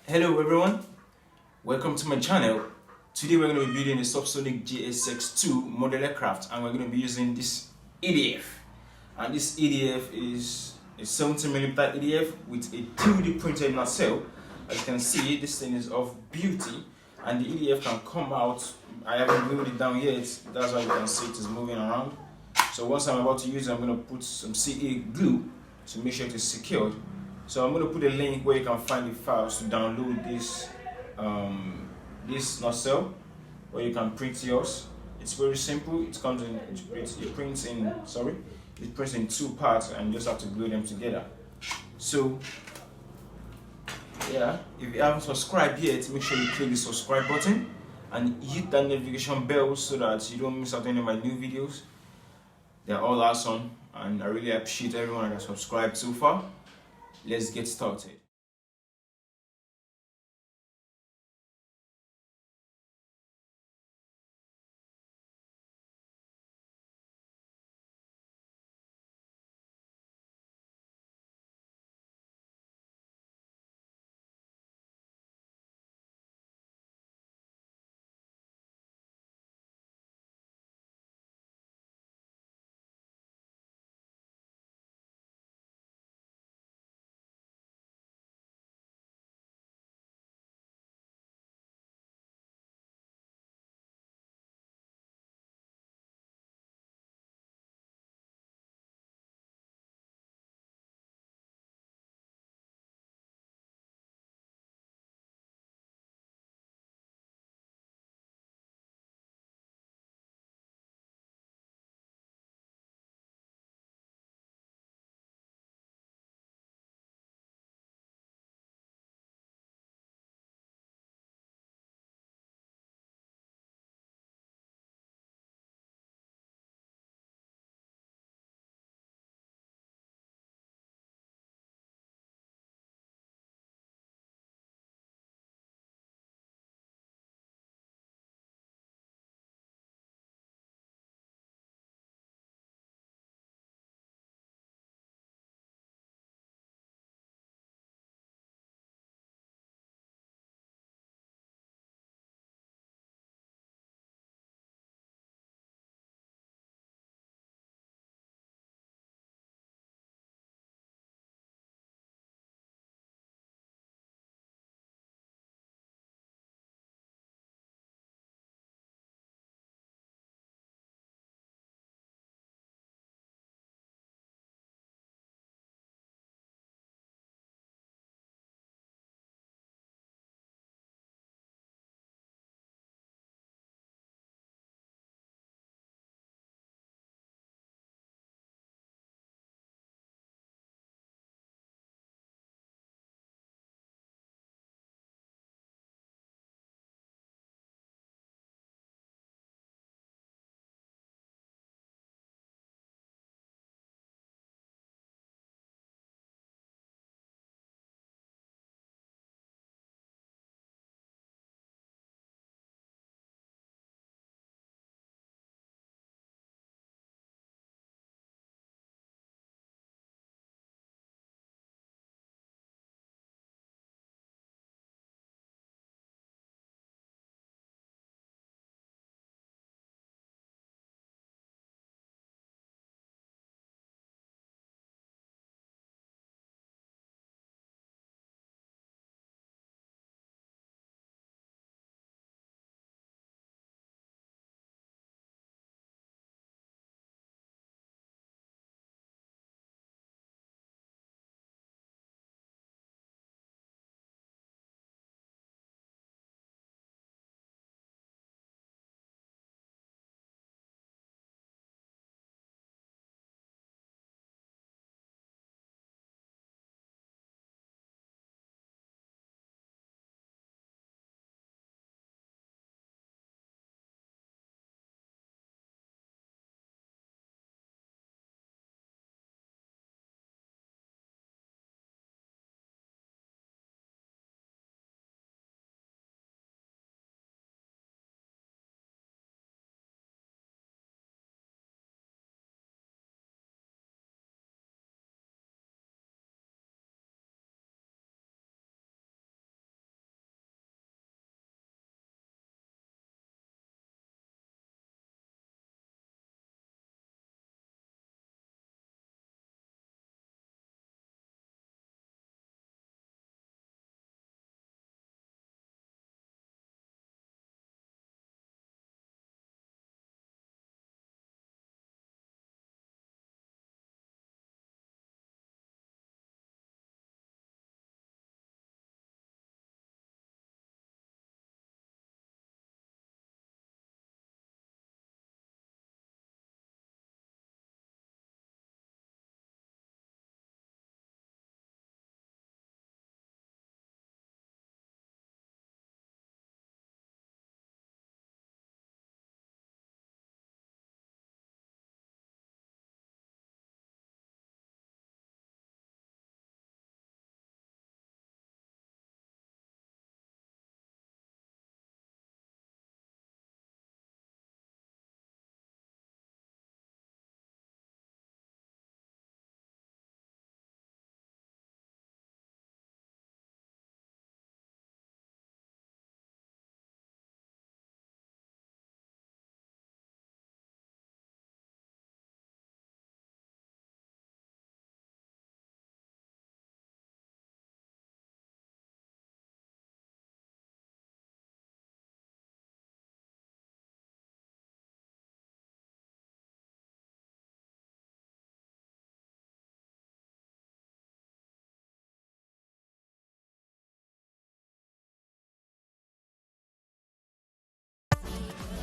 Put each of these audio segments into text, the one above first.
Hello everyone, welcome to my channel. Today we're going to be building a SubSonex Jsx2 model aircraft, and we're going to be using this EDF. And this EDF is a 70mm EDF with a 2D printed nacelle. As you can see, this thing is of beauty, and the EDF can come out. I haven't glued it down yet, that's why you can see it is moving around. So once I'm about to use it, I'm going to put some CA glue to make sure it is secured. So I'm going to put a link where you can find the files to download this nacelle, where you can print yours. It's very simple. It comes in, it prints in two parts, and you just have to glue them together. So yeah, if you haven't subscribed yet, make sure you click the subscribe button and hit that notification bell so that you don't miss out any of my new videos. They're all awesome, and I really appreciate everyone that has subscribed so far. Let's get started.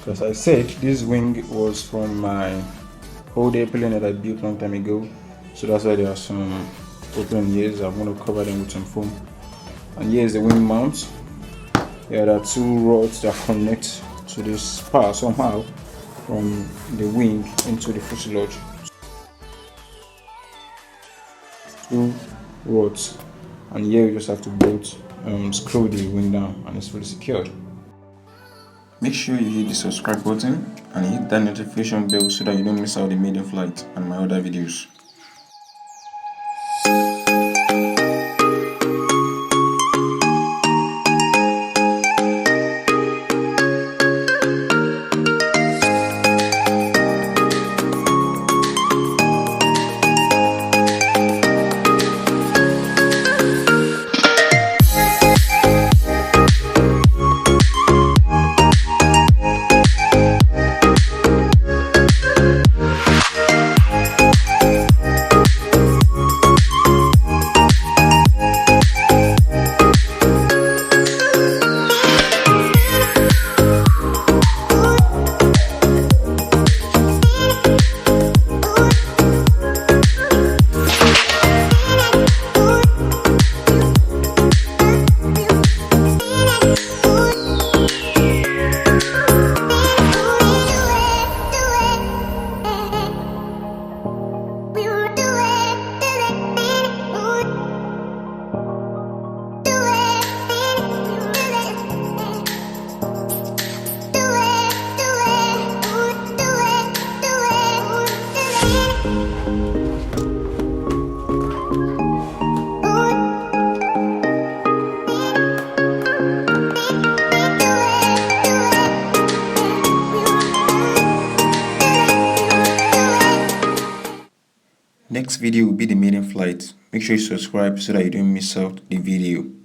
As I said, this wing was from my old airplane that I built long time ago, so that's why there are some open here. I'm going to cover them with some foam. And here's the wing mount. Here there are two rods that connect to this spar somehow from the wing into the fuselage. Two rods, and here you just have to bolt screw the wing down, and it's fully secured. Make sure you hit the subscribe button and hit that notification bell so that you don't miss out the maiden flight and my other videos. Next video will be the maiden flight. Make sure you subscribe so that you don't miss out the video.